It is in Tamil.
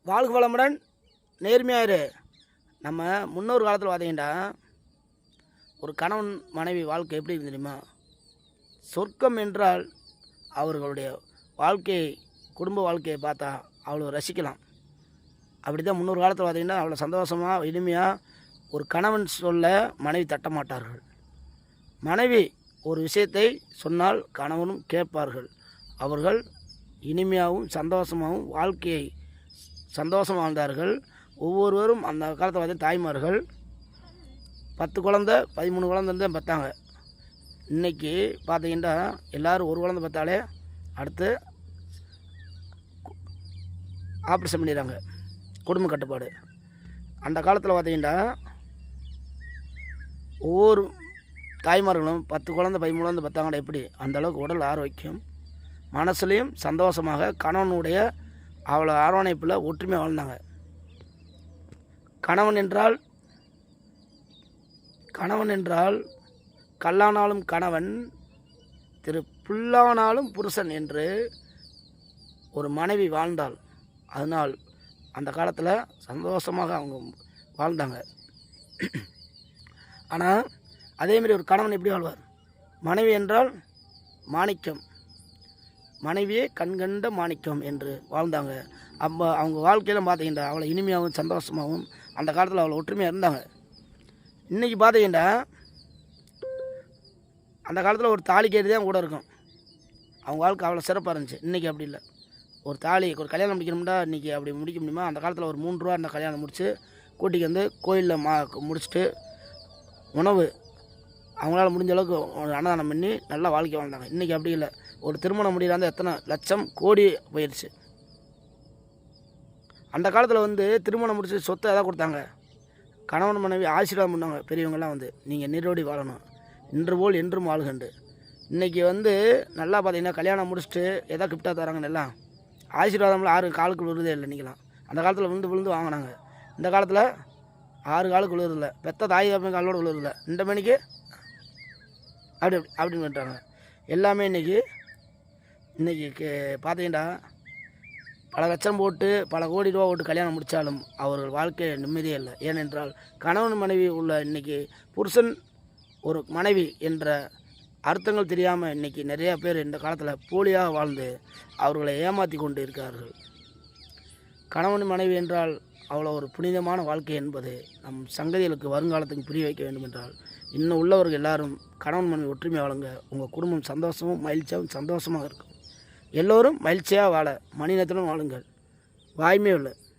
வாழ்க வளமுடன், நேர்மையாயிரு. நம்ம முன்னொரு காலத்தில் பார்த்தீங்கன்னா, ஒரு கணவன் மனைவி வாழ்க்கை எப்படி இருந்து தெரியுமா? சொர்க்கம் என்றால் அவர்களுடைய வாழ்க்கையை, குடும்ப வாழ்க்கையை பார்த்தா அவ்வளோ ரசிக்கலாம். அப்படி தான் முன்னொரு காலத்தில் பார்த்தீங்கன்னா, அவ்வளோ சந்தோஷமாக இனிமையாக ஒரு கணவன் சொல்ல மனைவி தட்ட மாட்டார்கள். மனைவி ஒரு விஷயத்தை சொன்னால் கணவனும் கேட்பார்கள். அவர்கள் இனிமையாகவும் சந்தோஷமாகவும் வாழ்க்கையை சந்தோஷமாக வாழ்ந்தார்கள். ஒவ்வொருவரும் அந்த காலத்தில் பார்த்தீங்கன்னா தாய்மார்கள் 10 குழந்தை 13 குழந்தை தான் பெற்றாங்க. இன்றைக்கி பார்த்தீங்கன்னா எல்லோரும் ஒரு குழந்தை பெற்றாலே அடுத்து ஆப்ரேஷன் பண்ணிடுறாங்க, குடும்ப கட்டுப்பாடு. அந்த காலத்தில் பார்த்தீங்கன்னா ஒவ்வொரு தாய்மார்களும் 10 குழந்தை 13 குழந்தை பெற்றாங்கன்னா எப்படி அந்தளவுக்கு உடல் ஆரோக்கியம், மனசுலேயும் சந்தோஷமாக கணவனுடைய அவ்வளோ அரவணைப்பில் ஒற்றுமை வாழ்ந்தாங்க. கணவன் என்றால் கல்லானாலும் கணவன், புல்லானாலும் புருஷன் என்று ஒரு மனைவி வாழ்ந்தாள். அதனால் அந்த காலத்தில் சந்தோஷமாக அவங்க வாழ்ந்தாங்க. ஆனால் அதேமாரி ஒரு கணவன் எப்படி வாழ்வார்? மனைவி என்றால் மாணிக்கம், மனைவியே கண்கண்ட மாணிக்கம் என்று வாழ்ந்தாங்க. அப்போ அவங்க வாழ்க்கையில் பார்த்தீங்கன்னா அவ்வளோ இனிமையாகவும் சந்தோஷமாகவும் அந்த காலத்தில் அவ்வளோ ஒற்றுமையாக இருந்தாங்க. இன்றைக்கி பார்த்தீங்கன்னா அந்த காலத்தில் ஒரு தாலி கேட்டு தான் கூட இருக்கும். அவங்க வாழ்க்கை அவ்வளோ சிறப்பாக இருந்துச்சு. இன்றைக்கி அப்படி இல்லை. ஒரு ஒரு கல்யாணம் முடிக்கணும்னா இன்றைக்கி அப்படி முடிக்க முடியுமா? அந்த காலத்தில் ஒரு 3 ரூபா அந்த கல்யாணம் முடித்து கூட்டிக்கு வந்து கோயிலில் முடிச்சுட்டு உணவு அவங்களால முடிஞ்ச அளவுக்கு அன்னதானம் பண்ணி நல்லா வாழ்க்கை வாழ்ந்தாங்க. இன்றைக்கி அப்படி இல்லை. ஒரு திருமணம் முடியலாந்து எத்தனை லட்சம் கோடி போயிடுச்சு. அந்த காலத்தில் திருமணம் முடிச்சு சொத்தை எதாவது கொடுத்தாங்க, கணவன் மனைவி ஆசீர்வாதம் பண்ணாங்க. பெரியவங்கள்லாம் நீங்கள் நீரோடி வாழணும், இன்று போல் என்றும் வாழ்கண்டு. இன்றைக்கி நல்லா பார்த்தீங்கன்னா கல்யாணம் முடிச்சுட்டு எதாவது கிஃப்டாக தராங்கன்னு எல்லாம் ஆசீர்வாதம்லாம் 6 காலுக்கு விழுறதே இல்லை. இன்றைக்கெலாம் அந்த காலத்தில் விழுந்து வாங்கினாங்க. இந்த காலத்தில் 6 காலுக்கு விழுறதில்லை, பெத்த தாய் தப்பன் காலோடு விழுறதில்லை. இந்த மணிக்கு அப்படின்னு பண்ணுறாங்க. எல்லாமே இன்றைக்கி பார்த்தீங்கன்னா பல லட்சம் போட்டு பல கோடி ரூபா போட்டு கல்யாணம் முடித்தாலும் அவர்கள் வாழ்க்கை நிம்மதியே இல்லை. ஏனென்றால் கணவன் மனைவி உள்ள இன்றைக்கி புருஷன் ஒரு மனைவி என்ற அர்த்தங்கள் தெரியாமல் இன்றைக்கி நிறையா பேர் இந்த காலத்தில் போலியாக வாழ்ந்து அவர்களை ஏமாற்றி கொண்டு இருக்கிறார்கள். கணவன் மனைவி என்றால் அவ்வளோ ஒரு புனிதமான வாழ்க்கை என்பது நம் சங்கதிகளுக்கு வருங்காலத்துக்கு புரிய வைக்க வேண்டும் என்றால் இன்னும் உள்ளவர்கள் எல்லாரும் கணவன் மனைவி ஒற்றுமை வாழுங்க. உங்கள் குடும்பம் சந்தோஷமும் மகிழ்ச்சியாகவும் சந்தோஷமாக இருக்கும். எல்லோரும் மகிழ்ச்சியாக வாழ மனிதத்துடன் வாழுங்கள். வாய்மே இல்லை.